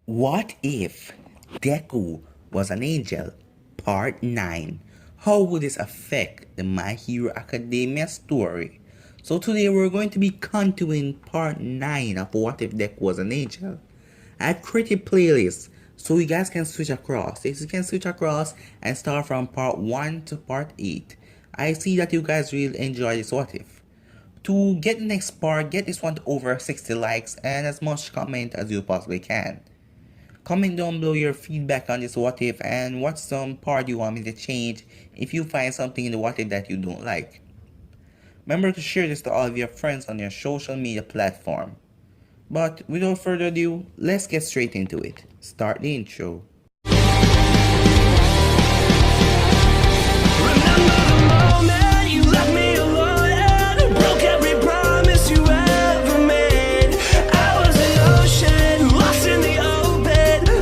What if Deku was an angel? Part 9. How would this affect the My Hero Academia story? So today we're going to be continuing part 9 of What If Deku Was an Angel. I've created playlists so you guys can switch across. Yes, you can switch across and start from part 1 to part 8. I see that you guys really enjoy this What If. To get the next part, get this one to over 60 likes and as much comment as you possibly can. Comment down below your feedback on this what if and what some part you want me to change if you find something in the what if that you don't like. Remember to share this to all of your friends on your social media platform. But without further ado, let's get straight into it. Start the intro. Remember the moment you left me alone and broke every promise you ever made. I was an ocean, lost in the open.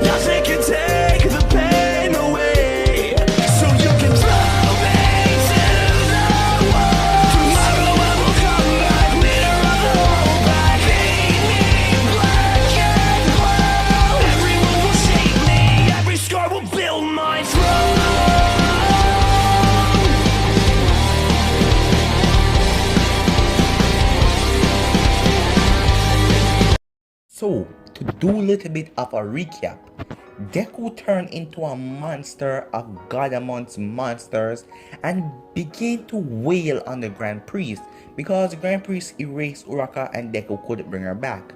Nothing can take the pain away. So you can throw me to the wall. Tomorrow I will come back, leader of the whole pack. Paint me black and blue. Everyone will shake me, every scar will build my throne. So, to do a little bit of a recap, Deku turned into a monster of God amongst monsters and began to wail on the Grand Priest because the Grand Priest erased Uraka and Deku couldn't bring her back.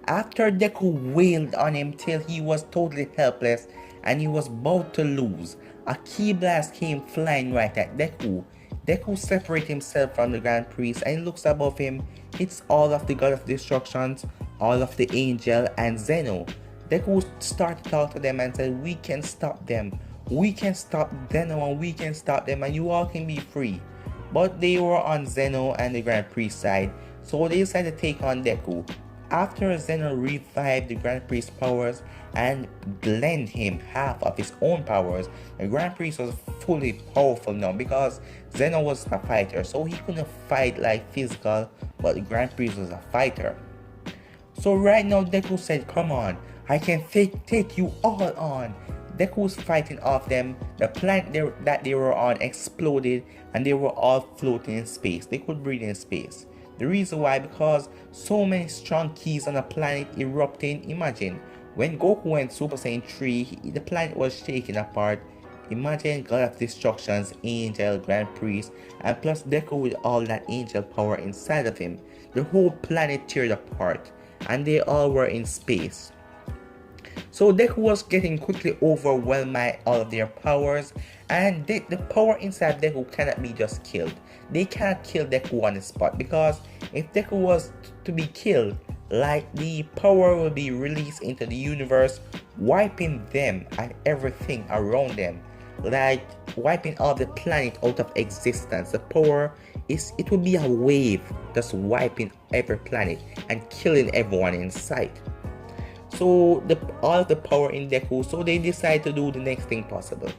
After Deku wailed on him till he was totally helpless and he was about to lose, a key blast came flying right at Deku. Deku separates himself from the Grand Priest and looks above him, hits all of the God of Destructions, all of the Angel, and Zeno. Deku started to talk to them and said, "We can stop them. We can stop Zeno and we can stop them and you all can be free." But they were on Zeno and the Grand Priest side, so they decided to take on Deku. After Zeno revived the Grand Priest's powers and lent him half of his own powers, the Grand Priest was fully powerful now because Zeno was a fighter, so he couldn't fight like physical, but the Grand Priest was a fighter. So right now Deku said, "Come on, I can take you all on." Deku was fighting off them. The planet that they were on exploded and they were all floating in space. They could breathe in space. The reason why, because so many strong keys on the planet erupting. Imagine when Goku went Super Saiyan 3, the planet was shaking apart. Imagine God of Destructions, Angel, Grand Priest, and plus Deku with all that angel power inside of him. The whole planet teared apart and they all were in space. So Deku was getting quickly overwhelmed by all of their powers, and the power inside Deku cannot be just killed. They cannot kill Deku on the spot because if Deku was to be killed, like the power will be released into the universe, wiping them and everything around them, like wiping all the planet out of existence. The power it will be a wave just wiping every planet and killing everyone in sight. So all of the power in Deku, so they decide to do the next thing possible.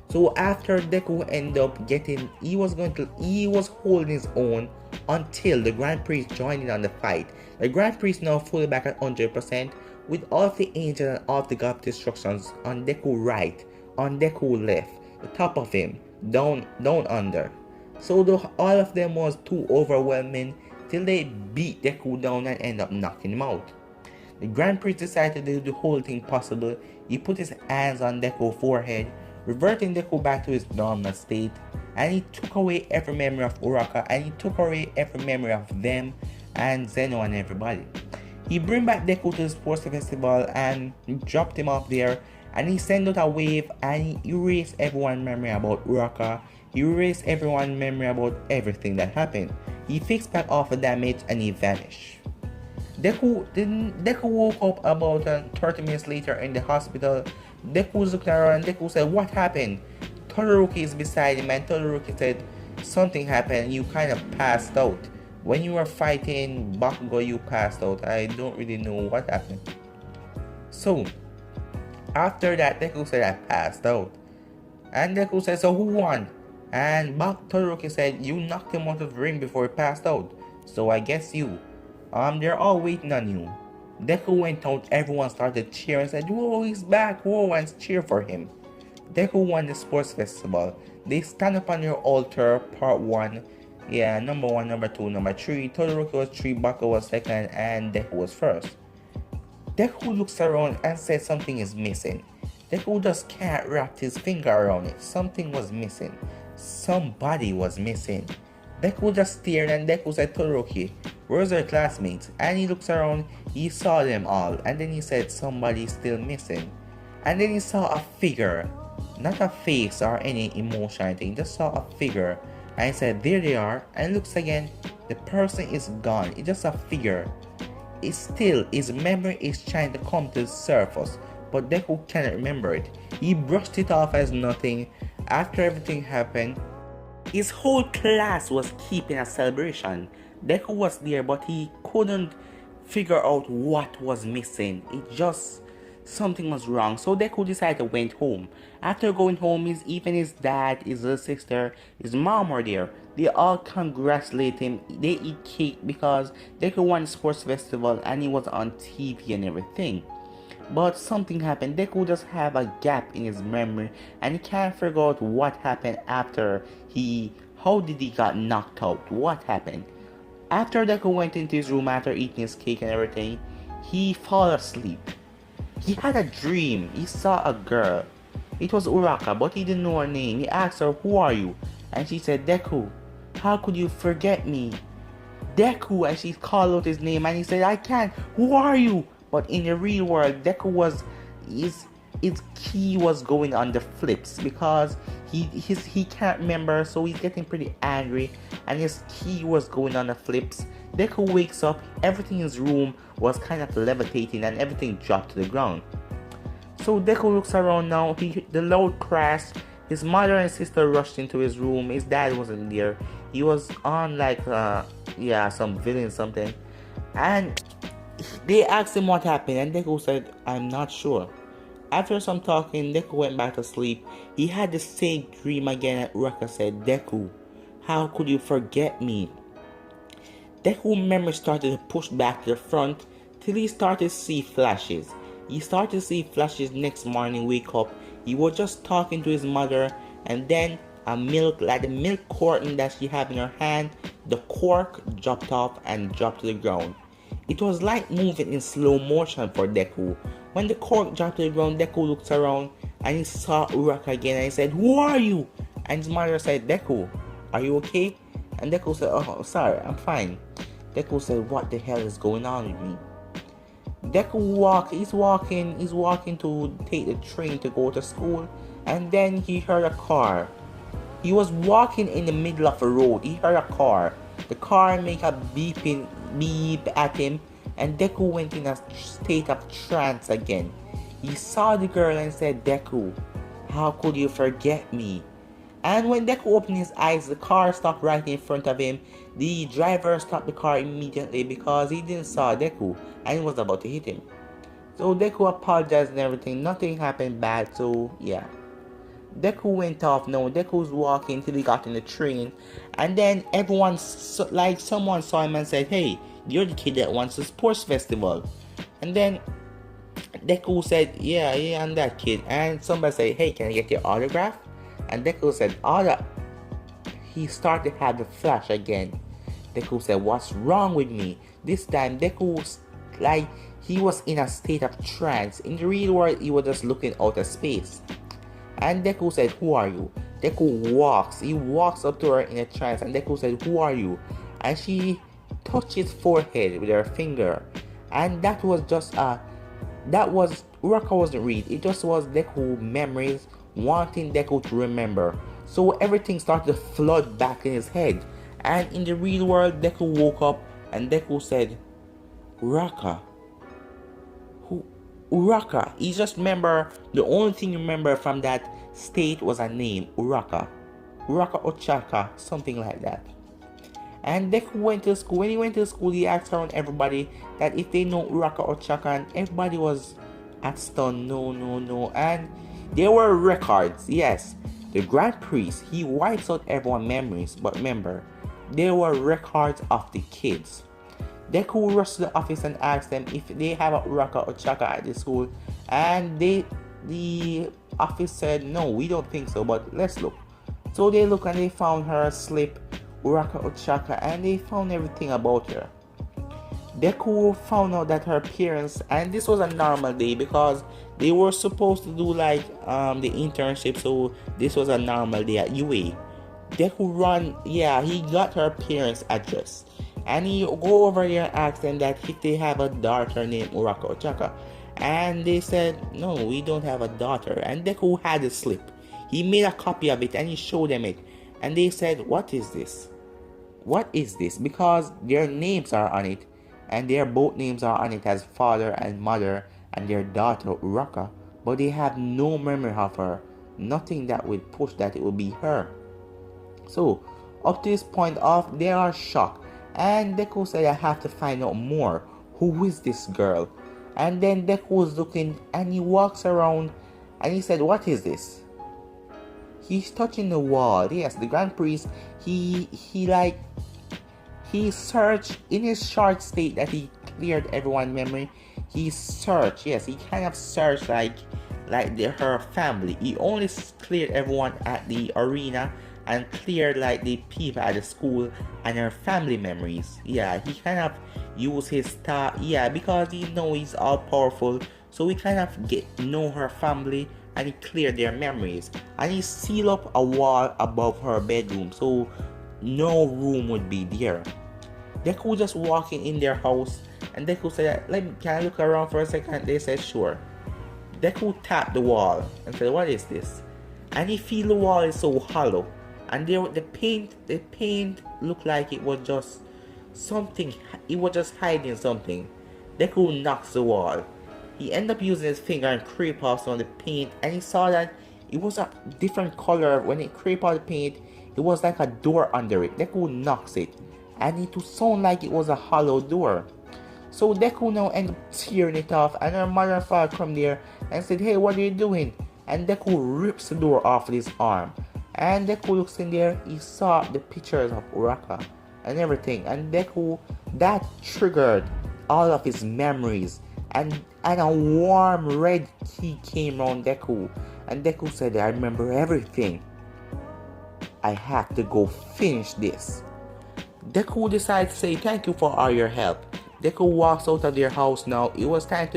So after Deku ended up getting, he was holding his own until the Grand Priest joined in on the fight. The Grand Priest now fully back at 100% with all of the angels and all of the God of Destructions on Deku right, on Deku left, the top of him, down under. So all of them was too overwhelming till they beat Deku down and end up knocking him out. The Grand Priest decided to do the whole thing possible. He put his hands on Deku's forehead, reverting Deku back to his normal state, and he took away every memory of Uraka and he took away every memory of them and Zeno and everybody. He bring back Deku to the sports festival and dropped him off there, and he sent out a wave and he erased everyone's memory about Uraka. He erased everyone's memory about everything that happened. He fixed back all the damage and he vanished. Deku woke up about 30 minutes later in the hospital. Deku was looking around and Deku said, "What happened?" Todoroki is beside him and Todoroki said, "Something happened, you kind of passed out. When you were fighting Bakugo, you passed out. I don't really know what happened." So after that, Deku said, "I passed out." And Deku said, "So who won?" And Todoroki said, "You knocked him out of the ring before he passed out. So I guess you. They're all waiting on you." Deku went out, everyone started cheering and said, "Whoa, he's back, whoa," and cheer for him. Deku won the sports festival. They stand up on your altar, part 1. Yeah, number 1, number 2, number 3. Todoroki was 3, Baka was 2nd, and Deku was 1st. Deku looks around and says something is missing. Deku just can't wrap his finger around it. Something was missing. Somebody was missing. Deku just stared and Deku said, "Todoroki, where's our classmates?" And he looks around, he saw them all, and then he said, "Somebody's still missing." And then he saw a figure, not a face or any emotion, I think, just saw a figure. And he said, "There they are." And looks again, the person is gone. It's just a figure. It's still, his memory is trying to come to the surface, but Deku cannot remember it. He brushed it off as nothing. After everything happened, his whole class was keeping a celebration. Deku was there, but he couldn't figure out what was missing. It just, something was wrong. So Deku decided to went home. After going home, even his dad, his little sister, his mom were there. They all congratulate him. They eat cake because Deku won the sports festival and he was on TV and everything. But something happened. Deku just have a gap in his memory and he can't figure out what happened after how did he got knocked out? What happened? After Deku went into his room after eating his cake and everything, he fell asleep. He had a dream. He saw a girl. It was Uraka, but he didn't know her name. He asked her, "Who are you?" And she said, "Deku, how could you forget me?" Deku, and she called out his name and he said, "I can't. Who are you?" But in the real world, Deku was his key was going on the flips because he can't remember, so he's getting pretty angry and his key was going on the flips. Deku wakes up, everything in his room was kind of levitating and everything dropped to the ground. So Deku looks around now, the loud crash, his mother and sister rushed into his room, his dad wasn't there, he was on like some villain something, and they asked him what happened and Deku said, "I'm not sure." After some talking, Deku went back to sleep. He had the same dream again and Uraka said, "Deku, how could you forget me?" Deku's memory started to push back to the front till he started to see flashes. He started to see flashes next morning, wake up. He was just talking to his mother and then the milk carton that she had in her hand, the cork dropped off and dropped to the ground. It was like moving in slow motion for Deku. When the cork dropped to the ground, Deku looked around and he saw Uraka again and he said, "Who are you?" And his mother said, "Deku, are you okay?" And Deku said, "Oh, sorry, I'm fine." Deku said, "What the hell is going on with me?" He's walking to take the train to go to school, and then he heard a car. He was walking in the middle of a road. He heard a car. The car make a beep at him, and Deku went in a state of trance again. He saw the girl and said, "Deku, how could you forget me?" And when Deku opened his eyes, the car stopped right in front of him. The driver stopped the car immediately because he didn't saw Deku and he was about to hit him. So Deku apologized and everything. Nothing happened bad, so yeah. Deku went off. No, Deku's walking till he got in the train, and then someone saw him and said, "Hey, you're the kid that wants the sports festival." And then Deku said, "Yeah, I'm that kid." And somebody said, "Hey, can I get your autograph?" And Deku said, "Autograph." He started to have the flash again. Deku said, "What's wrong with me?" This time Deku was he was in a state of trance. In the real world, he was just looking out of space. And Deku said, "Who are you?" Deku walks. He walks up to her in a trance and Deku said, "Who are you?" And she touched his forehead with her finger. And that was Uraka wasn't real. It just was Deku memories wanting Deku to remember. So everything started to flood back in his head. And in the real world, Deku woke up and Deku said, "Uraka. Uraka." He just remember, the only thing he remember from that state was a name, Uraka. Uraka Ochaka, something like that. And Deku went to school. When he went to school, he asked around everybody that if they know Uraka Ochaka, and everybody was at stun, no. And there were records, yes. The Grand Priest, he wipes out everyone's memories, but remember, there were records of the kids. Deku rushed to the office and asked them if they have a Uraka or Chaka at the school, and the office said no, we don't think so, but let's look. So they look and they found her slip, Uraka or Chaka, and they found everything about her. Deku found out that her parents, and this was a normal day because they were supposed to do like the internship, so this was a normal day at UA. Deku he got her parents' address, and he go over there and ask them that if they have a daughter named Uraka Ochaka, and they said no, we don't have a daughter. And Deku had a slip. He made a copy of it and he showed them it, and they said, what is this? What is this? Because their names are on it, and their both names are on it as father and mother and their daughter Uraka, but they have no memory of her, nothing that would push that it would be her. So up to this point off, they are shocked, and Deku said, I have to find out more. Who is this girl? And then Deku was looking and he walks around and he said, what is this? He's touching the wall. Yes, the Grand Priest, he searched in his short state that he cleared everyone's memory. He searched, yes, he kind of searched like her family. He only cleared everyone at the arena and cleared like the people at the school and her family memories. Yeah, he kind of used his star. Yeah, because he know he's all powerful, so he kind of get know her family and he cleared their memories. And he sealed up a wall above her bedroom, so no room would be there. Deku just walking in their house, and Deku said, can I look around for a second? They said sure. Deku tapped the wall and said, what is this? And he feel the wall is so hollow, and the paint looked like it was just something, it was just hiding something. Deku knocks the wall. He ended up using his finger and creep off some of the paint, and he saw that it was a different color. When it creep off the paint, it was like a door under it. Deku knocks it, and it would sound like it was a hollow door. So Deku now ended up tearing it off, and her mother and father come there and said, hey, what are you doing? And Deku rips the door off with his arm. And Deku looks in there, he saw the pictures of Uraka and everything. And Deku, that triggered all of his memories. And a warm red key came around Deku. And Deku said, I remember everything. I have to go finish this. Deku decides to say thank you for all your help. Deku walks out of their house now. It was time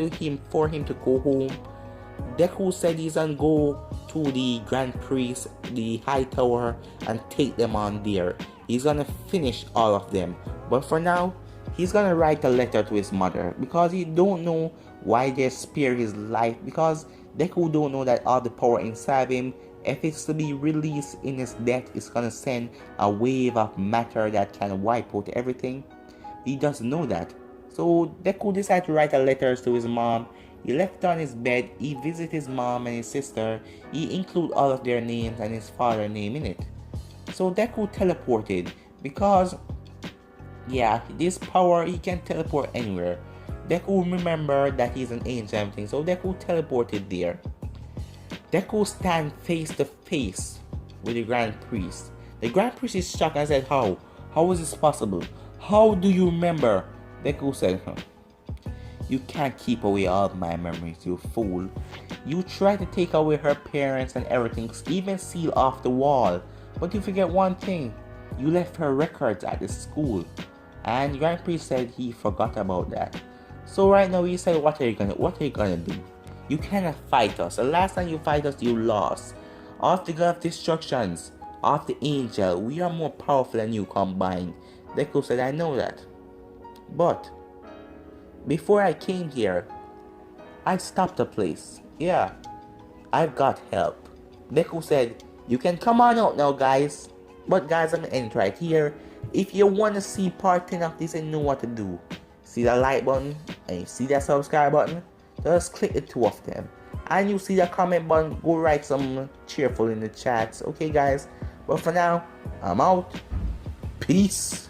for him to go home. Deku said he's gonna go to the Grand Priest, the High Tower, and take them on there. He's gonna finish all of them. But for now, he's gonna write a letter to his mother, because he don't know why they spare his life, because Deku don't know that all the power inside him, if it's to be released in his death, it's gonna send a wave of matter that can wipe out everything. He doesn't know that. So Deku decided to write a letter to his mom. He left on his bed. He visited his mom and his sister. He included all of their names and his father's name in it. So Deku teleported, because this power, he can teleport anywhere. Deku remembered that he's an angel and everything, so Deku teleported there. Deku stand face to face with the Grand Priest. The Grand Priest is shocked and said, how? How is this possible? How do you remember? Deku said, you can't keep away all of my memories, you fool. You tried to take away her parents and everything, even seal off the wall. But you forget one thing. You left her records at the school. And Grand Priest said he forgot about that. So right now he said, what are you gonna do? You cannot fight us. The last time you fight us, you lost. Off the God of Destructions, off the Angel, we are more powerful than you combined. Deku said, I know that. But before I came here, I stopped the place. Yeah, I've got help. Deku said, you can come on out now, guys. But guys, I'm gonna end right here. If you want to see part 10 of this and know what to do, see that like button and you see that subscribe button, just click the two of them. And you see that comment button, go write some cheerful in the chats. Okay guys, but for now, I'm out. Peace.